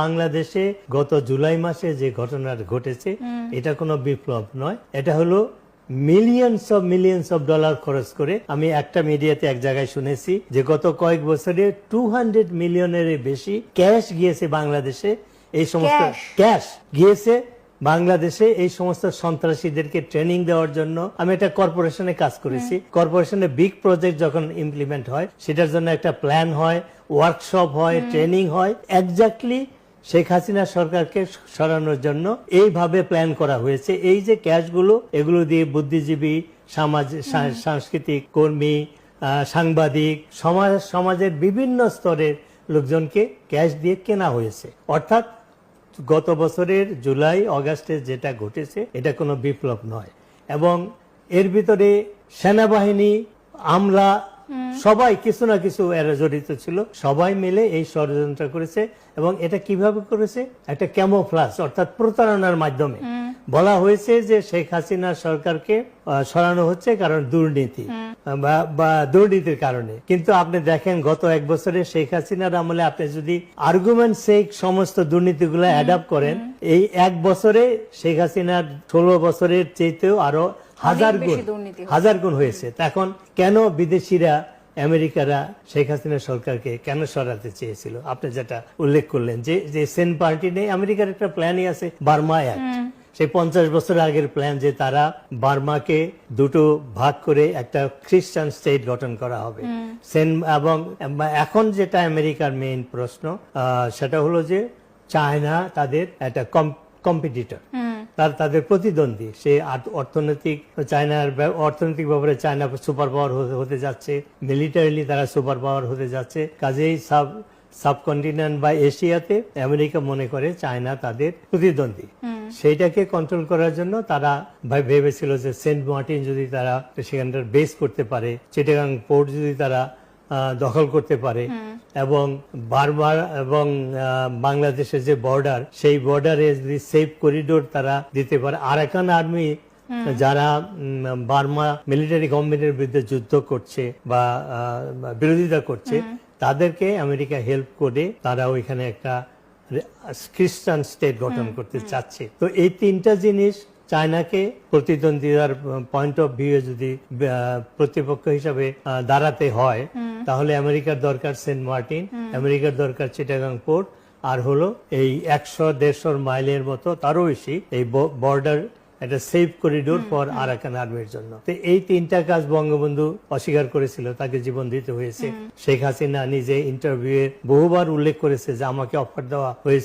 বাংলাদেশে গত জুলাই মাসে যে ঘটনা ঘটেছে এটা কোনো বিপ্লব নয়, এটা হলো মিলিয়নস অফ ডলার খরচ করে। আমি একটা মিডিয়াতে এক জায়গায় শুনেছি যে গত কয়েক বছরে 200 মিলিয়নের বেশি ক্যাশ গিয়েছে বাংলাদেশে, এই সমস্ত ক্যাশ গিয়েছে বাংলাদেশে এই সমস্ত সন্ত্রাসীদেরকে ট্রেনিং দেওয়ার জন্য। আমি একটা কর্পোরেশনে কাজ করেছি, কর্পোরেশনে বিগ প্রজেক্ট যখন ইমপ্লিমেন্ট হয় সেটার জন্য একটা প্ল্যান হয়, ওয়ার্কশপ হয়, ট্রেনিং হয়, এক্স্যাক্টলি শেখ হাসিনা সরকারকে সরানোর জন্য এইভাবে প্ল্যান করা হয়েছে। এই যে ক্যাশগুলো, এগুলো দিয়ে বুদ্ধিজীবী, সাংস্কৃতিক কর্মী, সাংবাদিক, সমাজের বিভিন্ন স্তরের লোকজনকে ক্যাশ দিয়ে কেনা হয়েছে। অর্থাৎ গত বছরের জুলাই অগাস্টে যেটা ঘটেছে এটা কোনো বিপ্লব নয়। এবং এর ভিতরে সেনাবাহিনী, আমলা, সবাই কিছু না কিছু এরা জড়িত ছিল, সবাই মিলে এই ষড়যন্ত্র করেছে। এবং এটা কিভাবে করেছে? একটা ক্যামোফ্লাজ অর্থাৎ প্রতারণার মাধ্যমে বলা হয়েছে যে শেখ হাসিনা সরকারকে সরানো হচ্ছে কারণ দুর্নীতি বা দুর্নীতির কারণে। কিন্তু আপনি দেখেন গত এক বছরে শেখ হাসিনার আমলে আপনি যদি আর্গুমেন্ট সেক সমস্ত দুর্নীতিগুলো অ্যাডাপ্ট করেন, এই এক বছরে শেখ হাসিনার 16 বছরের চাইতেও আরো হাজার গুণ হয়েছে। এখন কেন বিদেশিরা, আমেরিকারা শেখ হাসিনা সরকারকে কেন সরাতে চেয়েছিল? আপনি যেটা উল্লেখ করলেন যে সেন্ট পার্টি নেই, আমেরিকার একটা প্ল্যানই আছে বার্মা অ্যাক্ট, সেই 50 বছর আগের প্ল্যান যে তারা বার্মাকে দুটো ভাগ করে একটা খ্রিস্টান স্টেট গঠন করা হবে। এবং এখন যেটা আমেরিকার মেইন প্রশ্ন সেটা হলো যে চায়না তাদের একটা কম্পিটিটর, তাদের প্রতিদ্বন্দ্বী। সে অর্থনৈতিক ব্যাপারে চায়না সুপার পাওয়ার হতে যাচ্ছে, মিলিটারিলি তারা সুপার পাওয়ার হতে যাচ্ছে। কাজেই সাবকন্টিনেন্ট বা এশিয়াতে আমেরিকা মনে করে চায়না তাদের প্রতিদ্বন্দ্বী। সেইটাকে কন্ট্রোল করার জন্য তারা ভেবেছিল যে সেন্ট মার্টিন যদি তারা সেখানটার বেস করতে পারে, চিটাগাং পোর্ট যদি তারা দখল করতে পারে, এবং বারবার এবং বাংলাদেশের যে বর্ডার, সেই বর্ডারে যদি সেফ করিডোর তারা দিতে পারে, আরাকান আর্মি যারা বার্মা মিলিটারি গভর্নমেন্টের বিরুদ্ধে যুদ্ধ করছে বা বিরোধিতা করছে, তাদেরকে আমেরিকা হেল্প করে তারা ওইখানে একটা খ্রিস্টান স্টেট গঠন করতে চাচ্ছে। তো এই তিনটা জিনিস চায়নাকে প্রতিদ্বন্দ্বিতার পয়েন্ট অফ ভিউ যদি প্রতিপক্ষ হিসাবে দাঁড়াতে হয়, তাহলে আমেরিকার দরকার সেন্ট মার্টিন, আমেরিকার দরকার চিটাগাং পোর্ট, আর হলো এই 100-150 মাইলের মতো তারও বেশি এই বর্ডার একটা সেফ করিডোর ফর আরাকান আর্মির জন্য। তো এই তিনটা কাজ বঙ্গবন্ধু অস্বীকার করেছিল, তাকে জীবন দিতে হয়েছে। শেখ হাসিনা নিজে ইন্টারভিউয়ে বহুবার উল্লেখ করেছে যে আমাকে অফার দেওয়া হয়েছে